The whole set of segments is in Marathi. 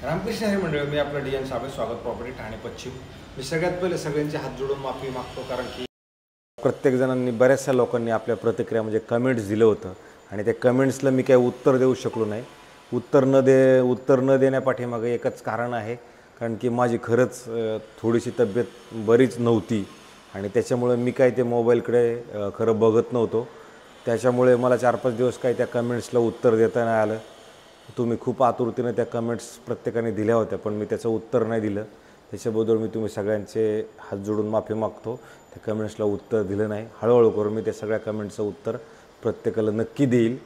रामकृष्ण हरी मंडळ, मी आपलं डी एन साबळे, स्वागत प्रॉपर्टी ठाणे पश्चिम. मी सगळ्यात पहिले सगळ्यांचे हात जोडून माफी मागतो, कारण की प्रत्येक जणांनी बऱ्याचशा लोकांनी आपल्या प्रतिक्रिया म्हणजे कमेंट्स दिलं होतं आणि त्या कमेंट्सला मी काही उत्तर देऊ शकलो नाही. उत्तर न देण्यापाठीमागे एकच कारण आहे, कारण की माझी खरंच थोडीशी तब्येत बरीच नव्हती आणि त्याच्यामुळे मी काही ते मोबाईलकडे खरं बघत नव्हतो. त्याच्यामुळे मला 4-5 दिवस काही त्या कमेंट्सला उत्तर देता नाही आलं. तुम्ही खूप आतुरतेने त्या कमेंट्स प्रत्येकाने दिल्या होत्या, पण मी त्याचं उत्तर नाही दिलं. त्याच्याबद्दल मी तुम्ही सगळ्यांचे हात जोडून माफी मागतो. त्या कमेंट्सला उत्तर दिलं नाही. हळूहळू करून मी त्या सगळ्या कमेंट्सचं उत्तर प्रत्येकाला नक्की देईल.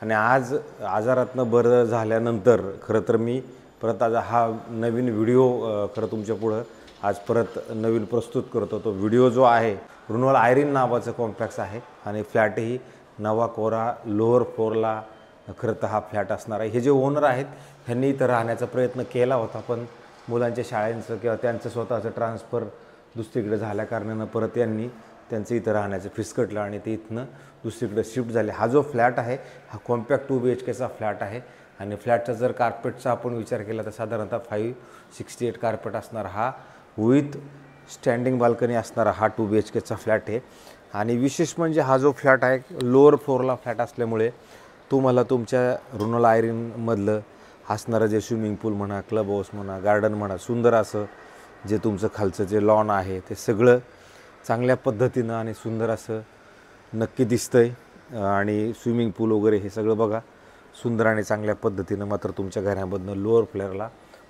आणि आज आजारातनं बरं झाल्यानंतर खरं तर मी परत आज हा नवीन व्हिडिओ खरं तुमच्या पुढं आज परत नवीन प्रस्तुत करतो. तो व्हिडिओ जो आहे, रुनवाल आयरिन नावाचं कॉम्प्लेक्स आहे आणि फ्लॅटही नवा कोरा लोअर फ्लोअरला खरं तर हा फ्लॅट असणार आहे. हे जे ओनर आहेत ह्यांनी इथं राहण्याचा प्रयत्न केला होता, पण मुलांच्या शाळेंचं किंवा त्यांचं स्वतःचं ट्रान्सफर दुसरीकडे झाल्या कारणानं परत त्यांचं इथं राहण्याचं फिसकटलं आणि ते इथनं दुसरीकडे शिफ्ट झाले. हा जो फ्लॅट आहे हा कॉम्पॅक्ट 2 BHKचा फ्लॅट आहे आणि फ्लॅटचा जर कार्पेटचा आपण विचार केला तर साधारणतः 568 कार्पेट असणार हा विथ स्टँडिंग बाल्कनी असणारा हा 2 BHKचा फ्लॅट आहे. आणि विशेष म्हणजे हा जो फ्लॅट आहे लोअर फ्लोअरला फ्लॅट असल्यामुळे तुम्हाला तुमच्या रुनवाल आयरिनमधलं असणारं जे स्विमिंग पूल म्हणा, क्लब हाऊस म्हणा, गार्डन म्हणा, सुंदर असं जे तुमचं खालचं जे लॉन आहे ते सगळं चांगल्या पद्धतीनं आणि सुंदर असं नक्की दिसतं आहे. आणि स्विमिंग पूल वगैरे हे सगळं बघा सुंदर आणि चांगल्या पद्धतीनं मात्र तुमच्या घरामधनं लोअर फ्लोअरला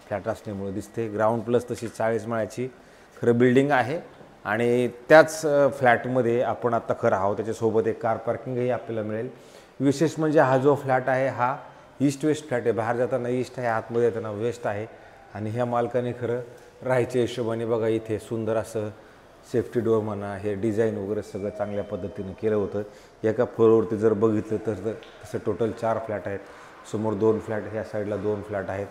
फ्लॅट असल्यामुळे दिसते. ग्राउंड प्लस तशी 40 माळ्याची खरं बिल्डिंग आहे आणि त्याच फ्लॅटमध्ये आपण आत्ता खरं आहोत. त्याच्यासोबत एक कार पार्किंगही आपल्याला मिळेल. विशेष म्हणजे हा जो फ्लॅट आहे हा ईस्ट वेस्ट फ्लॅट आहे. बाहेर जाताना ईस्ट आहे, आतमध्ये येताना वेस्ट आहे. आणि ह्या मालकाने खरं राहायच्या हिशोबाने बघा इथे सुंदर असं सेफ्टी डोअर म्हणा, हे डिझाईन वगैरे सगळं चांगल्या पद्धतीनं केलं होतं. एका फ्लोअरवरती जर बघितलं तर तसं टोटल 4 फ्लॅट आहेत. समोर 2 फ्लॅट, ह्या साईडला 2 फ्लॅट आहेत.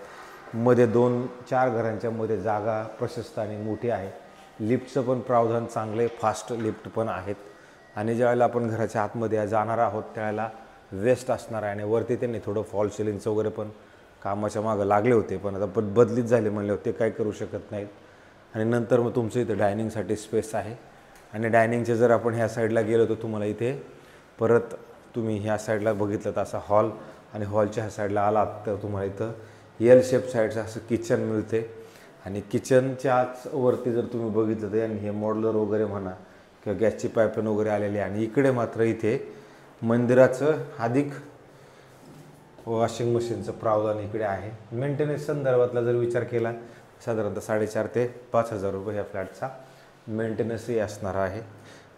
मध्ये 2-4 घरांच्या मध्ये जागा प्रशस्त आणि मोठी आहे. लिफ्टचं पण प्रावधान चांगले, फास्ट लिफ्ट पण आहेत. आणि ज्यावेळेला आपण घराच्या आतमध्ये जाणार आहोत त्यावेळेला वेस्ट असणार आहे. आणि वरती त्यांनी थोडं फॉल सिलिंगचं वगैरे पण कामाच्या मागं लागले होते, पण आता बदलीत झाले म्हणले होते, काही करू शकत नाहीत. आणि नंतर मग तुमचं इथं डायनिंगसाठी स्पेस आहे. आणि डायनिंगचे जर आपण ह्या साईडला गेलो तर तुम्हाला इथे परत तुम्ही ह्या साईडला बघितलं तर असा हॉल, आणि हॉलच्या ह्या साईडला आलात तर तुम्हाला इथं एल शेप साईडचं असं किचन मिळते. आणि किचनच्याच वरती जर तुम्ही बघितलं तर हे मॉड्युलर वगैरे म्हणा किंवा गॅसची पाईपलाईन वगैरे आलेली आहे. आणि इकडे मात्र इथे मंदिराचं अधिक वॉशिंग मशीनचं प्रावधान इकडे आहे. मेंटेनन्स संदर्भातला जर विचार केला साधारणतः 4,500 ते 5,000 रुपये ह्या फ्लॅटचा मेंटेनन्सही असणार आहे.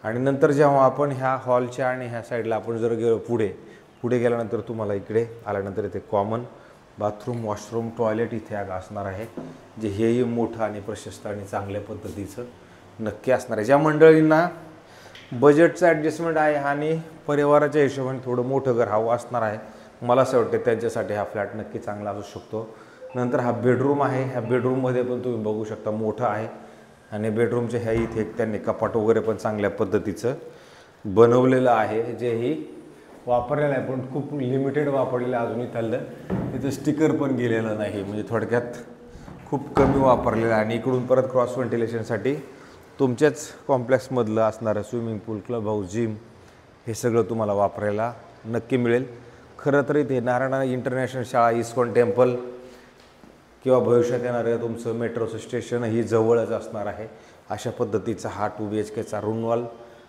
आणि नंतर जेव्हा आपण ह्या हॉलच्या आणि ह्या साईडला आपण जर गेलो पुढे गेल्यानंतर तुम्हाला इकडे आल्यानंतर इथे कॉमन बाथरूम, वॉशरूम, टॉयलेट इथे असणार आहे, जे हेही मोठं आणि प्रशस्त आणि चांगल्या पद्धतीचं नक्की असणार आहे. ज्या मंडळींना बजेटचं ॲडजस्टमेंट आहे आणि परिवाराच्या हिशोबाने थोडं मोठं घर हवं असणार आहे, मला असं वाटतं त्यांच्यासाठी हा फ्लॅट नक्की चांगला असू शकतो. नंतर हा बेडरूम आहे. ह्या बेडरूममध्ये पण तुम्ही बघू शकता मोठं आहे. आणि बेडरूमच्या ह्या इथे एक त्यांनी कपाट वगैरे पण चांगल्या पद्धतीचं बनवलेलं आहे, जेही वापरलेलं आहे पण खूप लिमिटेड वापरलेलं आहे. अजूनही चाललं तिथं स्टिकर पण गेलेलं नाही, म्हणजे थोडक्यात खूप कमी वापरलेलं आहे. आणि इकडून परत क्रॉस व्हेंटिलेशनसाठी तुमच्याच कॉम्प्लेक्समधलं असणारं स्विमिंग पूल, क्लब हाऊस, जिम हे सगळं तुम्हाला वापरायला नक्की मिळेल. खरं तर इथे नारायणा इंटरनॅशनल शाळा, इस्कॉन टेम्पल किंवा भविष्यात येणारं तुमचं मेट्रोचं स्टेशन ही जवळच असणार आहे. अशा पद्धतीचा हा 2 BHKचा रुनवाल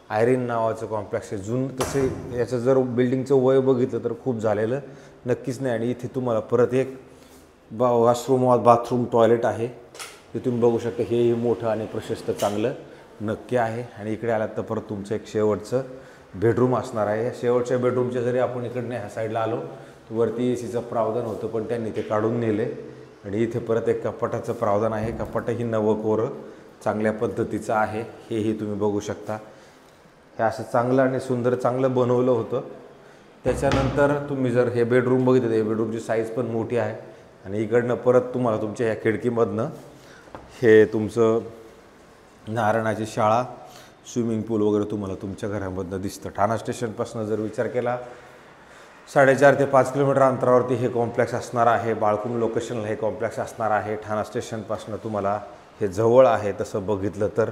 आयरिन नावाचं कॉम्प्लेक्स आहे. तसे याचं जर बिल्डिंगचं वय बघितलं तर खूप झालेलं नक्कीच नाही. आणि इथे तुम्हाला परत एक वॉशरूम, बाथरूम, टॉयलेट आहे. तिथून बघू शकता हेही मोठं आणि प्रशस्त चांगलं नक्की आहे. आणि इकडे आलात तर परत तुमचं एक शेवटचं बेडरूम असणार आहे. शेवटच्या बेडरूमच्या जरी आपण इकडनं ह्या साईडला आलो तर वरती ACचं प्रावधान होतं, पण त्यांनी ते काढून नेले. आणि इथे परत एक कपाटाचं प्रावधान आहे. कपाटही नवं कोरं चांगल्या पद्धतीचं आहे, हेही तुम्ही बघू शकता. हे असं चांगलं आणि सुंदर चांगलं बनवलं होतं. त्याच्यानंतर तुम्ही जर हे बेडरूम बघितलं तर हे बेडरूमची साईज पण मोठी आहे. आणि इकडनं परत तुम्हाला तुमच्या ह्या खिडकीमधनं हे तुमचं नारायणाची शाळा, स्विमिंग पूल वगैरे तुम्हाला तुमच्या घरामधनं दिसतं. ठाणा स्टेशनपासून जर विचार केला 4.5 ते 5 किलोमीटर अंतरावरती हे कॉम्प्लेक्स असणार आहे. बाळकुंड लोकेशनला हे कॉम्प्लेक्स असणार आहे. ठाणा स्टेशनपासून तुम्हाला हे जवळ आहे. तसं बघितलं तर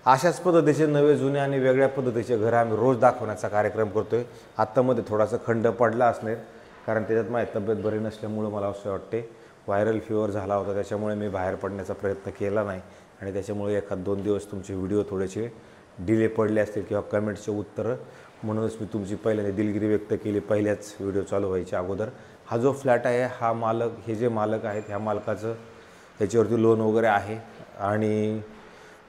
अशाच पद्धतीचे नवे जुने आणि वेगळ्या पद्धतीचे घरं आम्ही रोज दाखवण्याचा कार्यक्रम करतो आहे. आत्तामध्ये थोडासा खंड पडला असणार कारण त्याच्यात माझी तब्येत बरी नसल्यामुळं मला असं वाटते व्हायरल फीवर झाला होता, त्याच्यामुळे मी बाहेर पडण्याचा प्रयत्न केला नाही आणि त्याच्यामुळे 1-2 दिवस तुमचे व्हिडिओ थोडेसे डिले पडले असतील किंवा कमेंट्सचे उत्तरं, म्हणूनच मी तुमची पहिल्यांदा दिलगिरी व्यक्त केली पहिल्याच व्हिडिओ चालू व्हायच्या अगोदर. हा जो फ्लॅट आहे हा मालक, हे जे मालक आहेत ह्या मालकाचं ह्याच्यावरती लोन वगैरे आहे आणि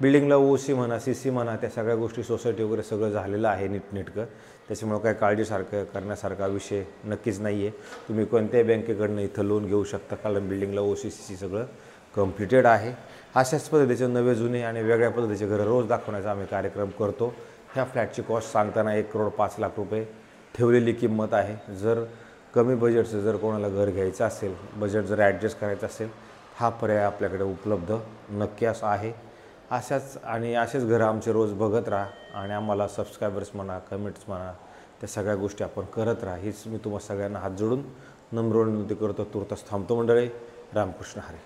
बिल्डिंगला OC म्हणा CC म्हणा त्या सगळ्या गोष्टी सोसायटी वगैरे सगळं झालेलं आहे नीटनेटकं. त्याच्यामुळं काही काळजीसारखं करण्यासारखा विषय नक्कीच नाही आहे. तुम्ही कोणत्याही बँकेकडनं इथं लोन घेऊ शकता कारण बिल्डिंगला OC CC सगळं कम्प्लिटेड आहे. अशाच पद्धतीचे नवे जुने आणि वेगळ्या पद्धतीचे घरं रोज दाखवण्याचा आम्ही कार्यक्रम करतो. ह्या फ्लॅटची कॉस्ट सांगताना 1,05,00,000 रुपये ठेवलेली किंमत आहे. जर कमी बजेटचं जर कोणाला घर घ्यायचं असेल, बजेट जर ॲडजस्ट करायचं असेल, हा पर्याय आपल्याकडे उपलब्ध नक्की असं आहे. असेच घरं आमचे रोज बघत राहा आणि आम्हाला सबस्क्रायबर्स म्हणा, कमेंट्स म्हणा, त्या सगळ्या गोष्टी आपण करत राहा. हीच मी तुम्हा सगळ्यांना हात जोडून नम्र विनंती करतो. तुर्तास थांबतो मंडळी. रामकृष्ण हरी.